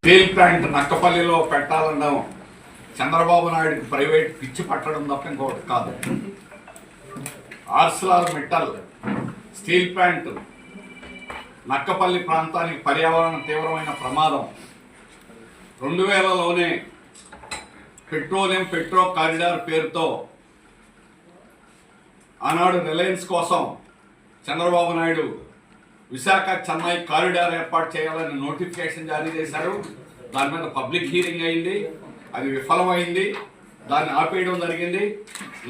Steel plant నక్కపల్లిలో పెట్టాలన్నాం. చంద్రబాబు నాయుడుకి ప్రైవేట్ పిచ్చి పట్టడం తప్ప ఇంకొకటి కాదు. Arcelor Mittal steel plant Nakkapalli ప్రాంతానికి పర్యావరణ తీవ్రమైన ప్రమాదం. 2000లోనే పెట్రో కారిడార్ పేరుతో ఆనాడు రిలయన్స్ కోసం చంద్రబాబు నాయుడు విశాఖ చెన్నై కారిడార్ ఏర్పాటు చేయాలని నోటిఫికేషన్ జారీ చేశారు. దాని మీద పబ్లిక్ హీరింగ్ అయింది, అది విఫలమైంది, దాన్ని ఆపేయడం జరిగింది.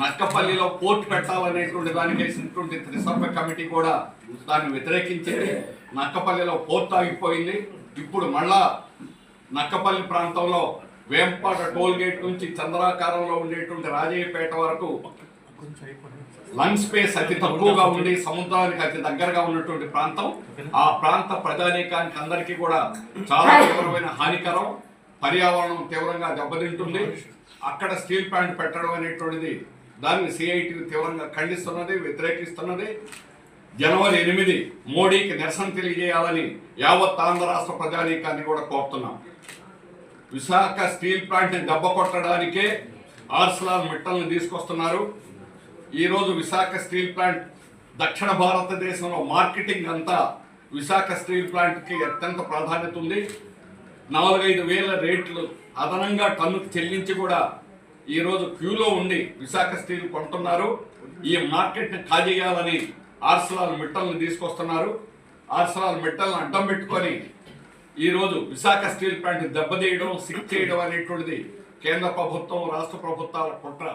నక్కపల్లిలో పోర్ట్ పెట్టాలనేటువంటి దానికి వేసినటువంటి త్రిసభ్య కమిటీ కూడా దాన్ని వ్యతిరేకించింది. నక్కపల్లిలో పోర్ట్ ఆగిపోయింది. ఇప్పుడు మళ్ళా నక్కపల్లి ప్రాంతంలో వేంపాట టోల్ గేట్ నుంచి చంద్రాకారంలో ఉండేటువంటి రాజయ్యపేట వరకు లంగ్ స్పేస్ అతి తక్కువగా ఉండి సముద్రానికి అతి దగ్గరగా ఉన్నటువంటి ప్రాంతం. ఆ ప్రాంత ప్రజానీకానికి అందరికీ కూడా చాలా తీవ్రమైన హానికరం, పర్యావరణం తీవ్రంగా దెబ్బతింటుంది. అక్కడ స్టీల్ ప్లాంట్ పెట్టడం అనేటువంటిది దాన్ని సిఐటి తీవ్రంగా ఖండిస్తున్నది, వ్యతిరేకిస్తున్నది. జనవరి 8 మోడీకి నిరసన తెలియజేయాలని యావత్ ఆంధ్ర రాష్ట్ర ప్రజానీకాన్ని కూడా కోరుతున్నాం. విశాఖ స్టీల్ ప్లాంట్ని దెబ్బ కొట్టడానికే ఆర్సెలర్ మిట్టల్ని తీసుకొస్తున్నారు. ఈరోజు విశాఖ స్టీల్ ప్లాంట్ దక్షిణ భారతదేశంలో మార్కెటింగ్ అంతా విశాఖ స్టీల్ ప్లాంట్కి అత్యంత ప్రాధాన్యత ఉంది. 4-5 వేల రేట్లు అదనంగా టన్నుకు చెల్లించి కూడా ఈరోజు క్యూలో ఉండి విశాఖ స్టీల్ కొంటున్నారు. ఈ మార్కెట్ని కాజేయాలని ఆర్సెలర్ మిట్టల్ని తీసుకొస్తున్నారు. ఆర్సెలర్ మిట్టల్ని అడ్డం పెట్టుకొని ఈరోజు విశాఖ స్టీల్ ప్లాంట్ దెబ్బతీయడం, సిక్ చేయడం అనేటువంటిది కేంద్ర ప్రభుత్వం, రాష్ట్ర ప్రభుత్వాల కుట్ర.